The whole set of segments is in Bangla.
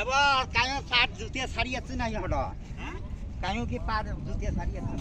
এবার কায়ো পাট জুতিয়া ছাড়ি আছে না হড কায়ো কি পাট জুতিয়া ছাড়ি আছে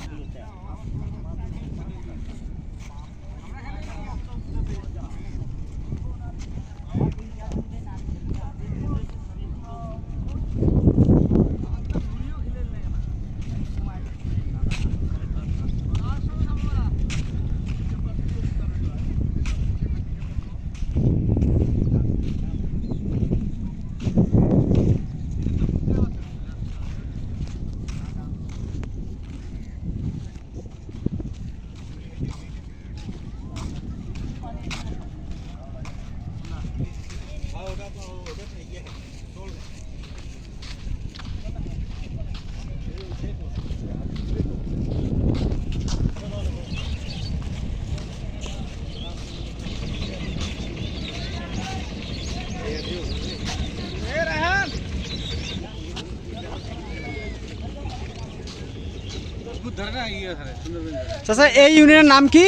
চাচা এই ইউনিয়নের নাম কি?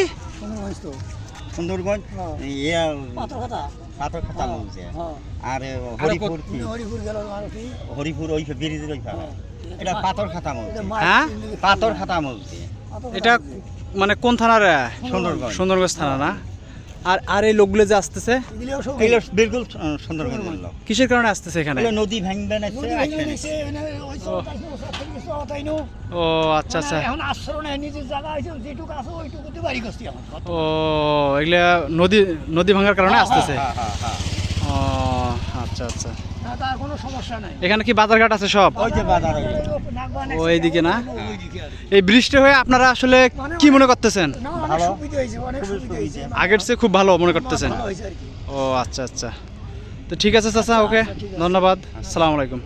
সুন্দরগঞ্জ পাথর খাতা বলছে আর হরিপুর কি হরিপুর ওই ব্রিজের ওই এটা পাথর খাতা বলছে। হ্যাঁ পাথর খাতা বলছে। এটা মানে কোন থানার? সুন্দরগঞ্জ। সুন্দরগঞ্জ থানা না? আর আর এই লোকগুলো যে আসতেছে এগুলো বিলকুল সুন্দরগঞ্জের লোক। কিসের কারণে আসতেছে এখানে? নদী ভাঙবে না ও আচ্ছা আচ্ছা। ও এগুলা নদী নদী ভাঙার কারণে আসতেছে। ও আচ্ছা আচ্ছা। কোনো সমস্যা নাই। এখানে কি বাজারঘাট আছে সব? ওই যে বাজার ও এইদিকে না? এই বৃষ্টি হয়ে আপনারা আসলে কি মনে করতেছেন? ভালো, আগের চেয়ে খুব ভালো মনে করতেছেন? ও আচ্ছা আচ্ছা। তো ঠিক আছে চাচা, ওকে ধন্যবাদ, আসসালামু আলাইকুম।